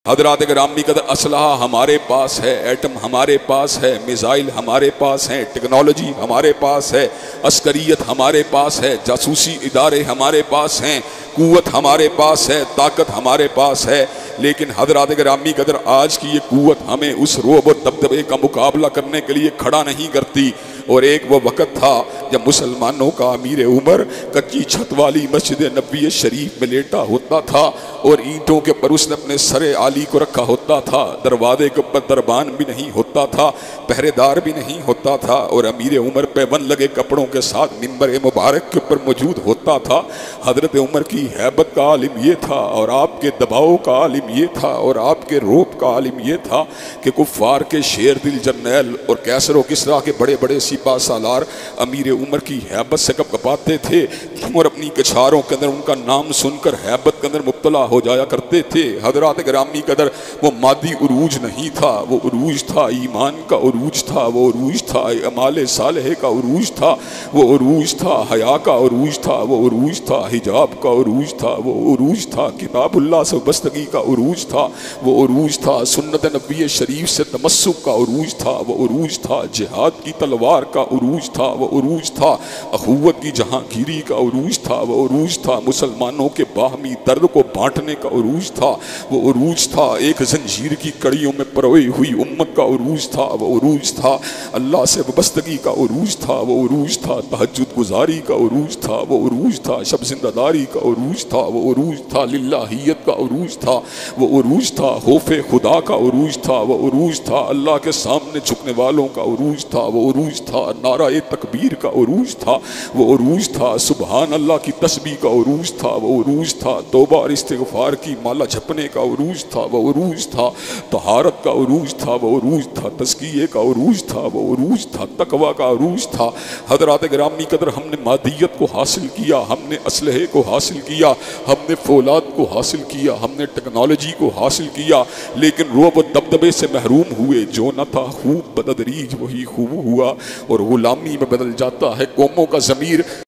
حضرات گرامی قدر اسلحہ ہمارے پاس ہے، ایٹم ہمارے پاس ہے، میزائل ہمارے پاس ہیں، ٹیکنالوجی ہمارے پاس ہے، عسکریت ہمارے پاس ہے، جاسوسی ادارے ہمارے پاس ہیں، قوت ہمارے پاس ہے، طاقت ہمارے پاس ہے، لیکن حضرات گرامی قدر آج کی یہ قوت ہمیں اس رعب و دبدبے کا مقابلہ کرنے کے لیے کھڑا نہیں کرتی۔ اور ایک وہ وقت تھا جب مسلمانوں کا امیر عمر کچی چھت والی مسجد نبوی شریف میں لیٹا ہوتا تھا اور اینٹوں کے پر اس نے اپنے سر عالی کو رکھا ہوتا تھا، دروازے کے اوپر دربان بھی نہیں ہوتا تھا، پہرے دار بھی نہیں ہوتا تھا، اور امیر عمر پیون لگے کپڑوں کے ساتھ منبر مبارک کے اوپر موجود ہوتا تھا۔ حضرت عمر کی ہیبت کا عالم یہ تھا، اور آپ کے دباؤ کا عالم یہ تھا، اور آپ کے روب کا عالم یہ تھا کہ کفار کے شیر دل جرنیل اور کیسر و کسریٰ کے بڑے بڑے سپاہ سالار امیر عمر کی ہیبت سے کب کپاتے تھے، اور اپنی کچھاروں کے اندر ان کا نام سن کر ہیبت کے اندر مبتلا ہو جایا کرتے تھے۔ حضرات گرامی قدر وہ مادی عروج نہیں تھا، وہ عروج تھا ایمان کا عروج تھا، وہ عروج تھا اعمال صالحہ کا عروج تھا، وہ عروج تھا حیا کا عروج تھا، وہ عروج تھا حجاب کا عروج تھا، وہ عروج تھا کتاب اللہ سے وابستگی کا عروج تھا، وہ عروج تھا سنت نبوی شریف سے تمسک کا عروج تھا، وہ عروج تھا جہاد کی تلوار کا عروج تھا، وہ عروج تھا اخوت کی جہانگیری کا عروج تھا، وہ عروج تھا مسلمانوں کے باہمی درد کو بانٹنے کا عروج تھا، وہ عروج تھا ایک زنجیر کی کڑیوں میں پروئی ہوئی امت کا عروج تھا، وہ عروج تھا اللہ سے وابستگی کا عروج تھا، وہ عروج تھا تہجد گزاری کا عروج تھا، وہ عروج تھا شب زندہ داری کا عروج تھا، وہ عروج تھا للہیت کا عروج تھا، وہ عروج تھا خوف خدا کا عروج تھا، وہ عروج تھا اللہ کے سامنے جھکنے والوں کا عروج تھا، وہ عروج تھا نعرہ تکبیر کا عروج تھا، وہ عروج تھا سبحان اللہ کی تسبیح کا عروج تھا، وہ عروج تھا توبہ اور استغفار کی مالا جھپنے کا عروج تھا، وہ عروج تھا طہارت کا عروج تھا، وہ عروج تھا تزکیے کا عروج تھا، وہ عروج تھا تقوی کا عروج تھا۔ حضرات گرامی قدر ہم نے مادیت کو حاصل کیا، ہم نے اسلحے کو حاصل کیا، ہم نے فولاد کو حاصل کیا، ہم نے ٹیکنالوجی کو حاصل کیا، لیکن رعب و دبدبے سے محروم ہوئے۔ جو نہ تھا خوب بتدریج وہی خوب ہوا، اور غلامی میں بدل جاتا ہے قوموں کا ضمیر۔